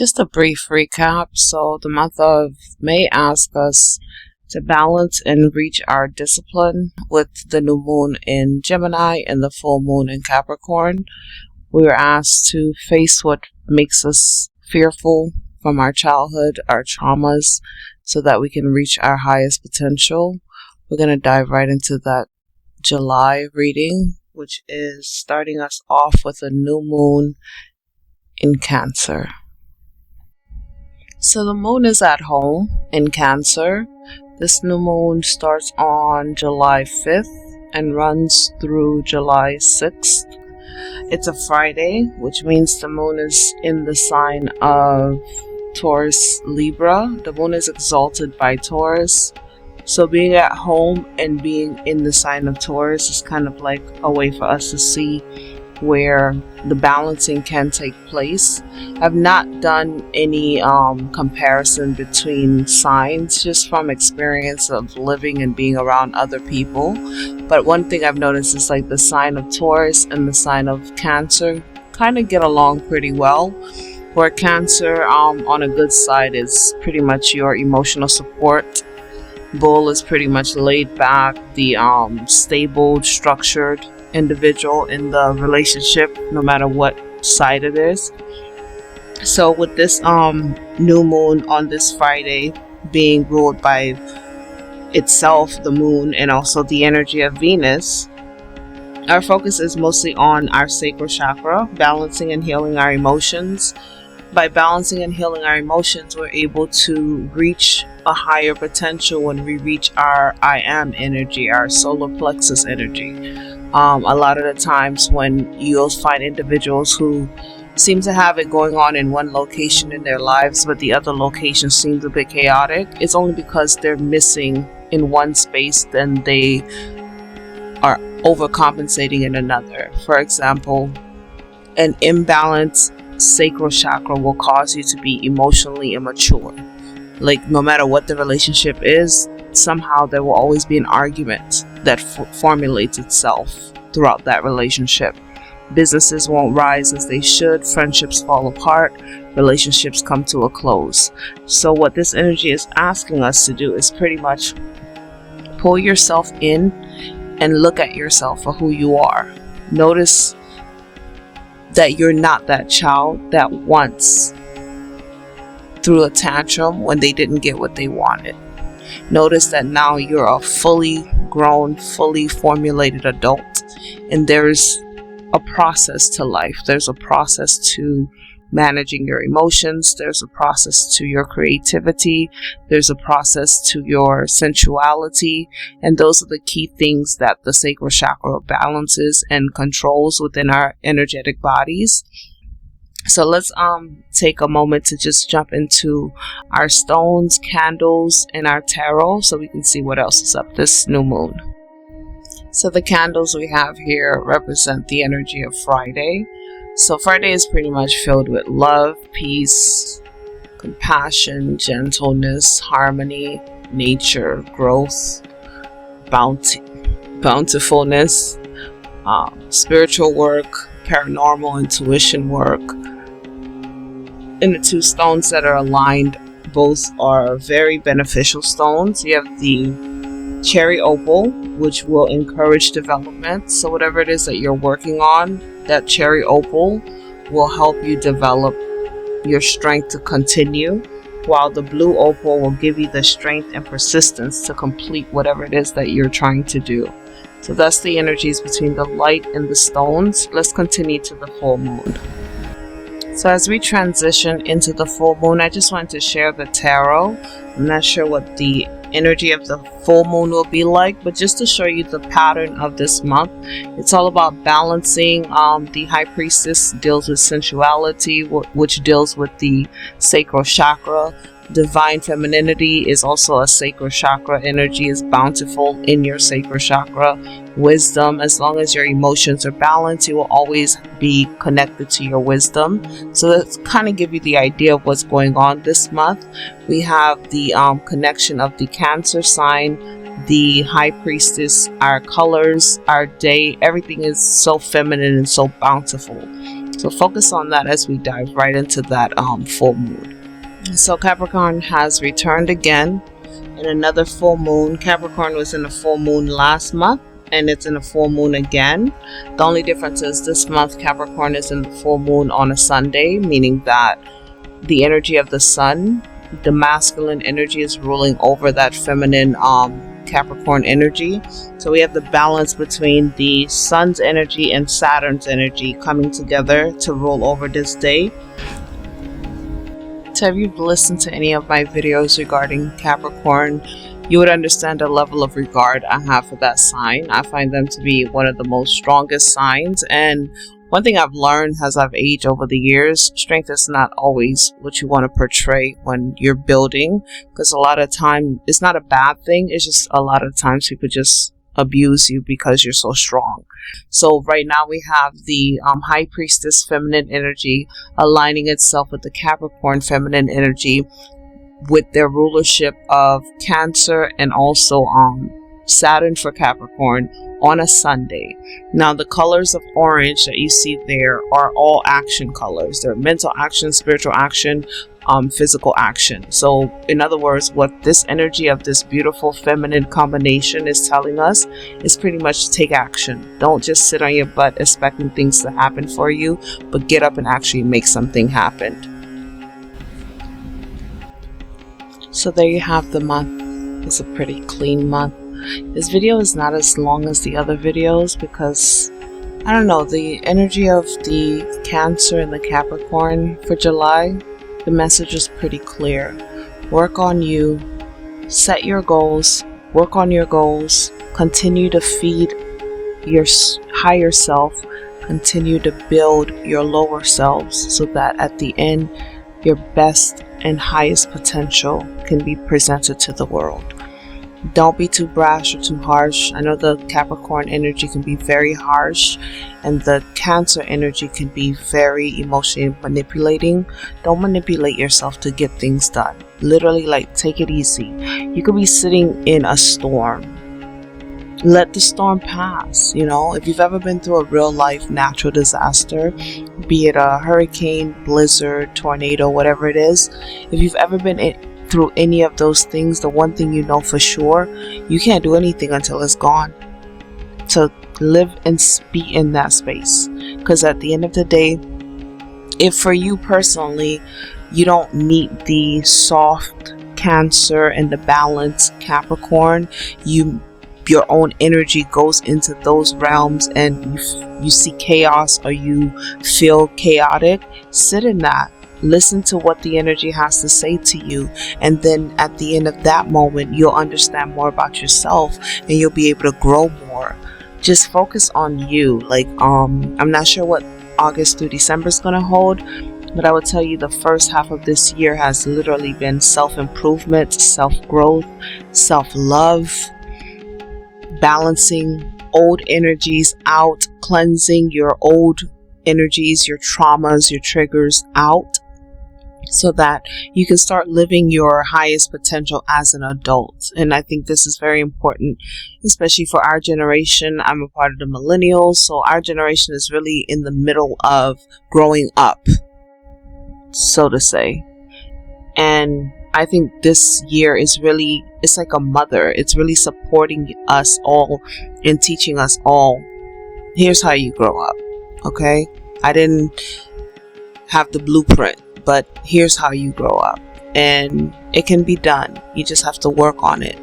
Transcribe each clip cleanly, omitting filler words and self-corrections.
Just a brief recap. So the month of May asks us to balance and reach our discipline with the new moon in Gemini and the full moon in Capricorn. We were asked to face what makes us fearful from our childhood, our traumas, so that we can reach our highest potential. We're going to dive right into that July reading, which is starting us off with a new moon in Cancer. So the moon is at home in Cancer. This new moon starts on July 5th and runs through July 6th. It's a Friday, which means the moon is in the sign of Taurus Libra. The moon is exalted by Taurus. So being at home and being in the sign of Taurus is kind of like a way for us to see where the balancing can take place. I've not done any comparison between signs, just from experience of living and being around other people. But one thing I've noticed is like the sign of Taurus and the sign of Cancer kind of get along pretty well. Where Cancer on a good side is pretty much your emotional support. Bull is pretty much laid back, the stable, structured individual in the relationship, no matter what side it is. So with this new moon on this Friday being ruled by itself, the moon, and also the energy of Venus, our focus is mostly on our sacral chakra, balancing and healing our emotions. By balancing and healing our emotions, we're able to reach a higher potential when we reach our I am energy, our solar plexus energy. A lot of the times when you'll find individuals who seem to have it going on in one location in their lives, but the other location seems a bit chaotic, it's only because they're missing in one space, then they are overcompensating in another. For example, an imbalanced sacral chakra will cause you to be emotionally immature. Like, no matter what the relationship is, somehow there will always be an argument that formulates itself throughout that relationship. Businesses won't rise as they should, friendships fall apart, relationships come to a close. So what this energy is asking us to do is pretty much pull yourself in and look at yourself for who you are. Notice that you're not that child that once threw a tantrum when they didn't get what they wanted. Notice that now you're a fully grown, fully formulated adult, and there's a process to life. There's a process to managing your emotions. There's a process to your creativity. There's a process to your sensuality. And those are the key things that the sacral chakra balances and controls within our energetic bodies. So let's take a moment to just jump into our stones, candles, and our tarot so we can see what else is up this new moon. So the candles we have here represent the energy of Friday. So Friday is pretty much filled with love, peace, compassion, gentleness, harmony, nature, growth, bountifulness, spiritual work, paranormal intuition work. And the two stones that are aligned, both are very beneficial stones. You have the cherry opal, which will encourage development. So whatever it is that you're working on, that cherry opal will help you develop your strength to continue, while the blue opal will give you the strength and persistence to complete whatever it is that you're trying to do. So that's the energies between the light and the stones. Let's continue to the full moon. So as we transition into the full moon, I just wanted to share the tarot. I'm not sure what the energy of the full moon will be like, but just to show you the pattern of this month, it's all about balancing. The high priestess deals with sensuality, which deals with the sacral chakra. Divine femininity is also a sacral chakra. Energy is bountiful in your sacral chakra. Wisdom, as long as your emotions are balanced, you will always be connected to your wisdom. So that's kind of give you the idea of what's going on this month. We have the connection of the Cancer sign, the high priestess, our colors, our day, everything is so feminine and so bountiful. So focus on that as we dive right into that full moon. So Capricorn has returned again in another full moon. Capricorn was in a full moon last month, and it's in a full moon again. The only difference is this month Capricorn is in the full moon on a Sunday, meaning that the energy of the sun, the masculine energy, is ruling over that feminine Capricorn energy. So we have the balance between the sun's energy and Saturn's energy coming together to rule over this day. So if you've listened to any of my videos regarding Capricorn, you would understand the level of regard I have for that sign. I find them to be one of the most strongest signs, and one thing I've learned as I've aged over the years, strength is not always what you want to portray when you're building, because a lot of time it's not a bad thing, it's just a lot of times people just abuse you because you're so strong. So right now we have the High Priestess feminine energy aligning itself with the Capricorn feminine energy, with their rulership of Cancer and also Saturn for Capricorn on a Sunday. Now the colors of orange that you see there are all action colors. They're mental action, spiritual action, physical action. So in other words, what this energy of this beautiful feminine combination is telling us is pretty much take action. Don't just sit on your butt expecting things to happen for you, but get up and actually make something happen. So there you have the month. It's a pretty clean month. This video is not as long as the other videos because, I don't know, the energy of the Cancer and the Capricorn for July, the message is pretty clear. Work on you, set your goals, work on your goals, continue to feed your higher self, continue to build your lower selves so that at the end, your best and highest potential can be presented to the world. Don't be too brash or too harsh. I know the Capricorn energy can be very harsh and the Cancer energy can be very emotionally manipulating. Don't manipulate yourself to get things done. Literally, like, take it easy. You could be sitting in a storm. Let the storm pass. You know, if you've ever been through a real life natural disaster, be it a hurricane, blizzard, tornado, whatever it is, if you've ever been through any of those things, the one thing you know for sure, you can't do anything until it's gone. So live and be in that space, because at the end of the day, if for you personally you don't meet the soft Cancer and the balanced Capricorn, your own energy goes into those realms and you see chaos or you feel chaotic, sit in that. Listen to what the energy has to say to you, and then at the end of that moment you'll understand more about yourself and you'll be able to grow more. Just focus on you. Like I'm not sure what August through December is going to hold, but I would tell you the first half of this year has literally been self-improvement, self-growth, self-love, balancing old energies out, cleansing your old energies, your traumas, your triggers out, so that you can start living your highest potential as an adult. And I think this is very important, especially for our generation. I'm a part of the millennials, so our generation is really in the middle of growing up, so to say. And I think this year is really, it's like a mother. It's really supporting us all and teaching us all, here's how you grow up, okay? I didn't have the blueprint, but here's how you grow up. And it can be done. You just have to work on it.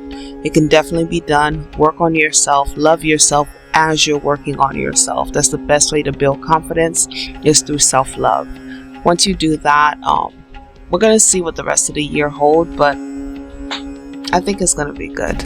It can definitely be done. Work on yourself. Love yourself as you're working on yourself. That's the best way to build confidence, is through self-love. Once you do that, we're going to see what the rest of the year holds, but I think it's going to be good.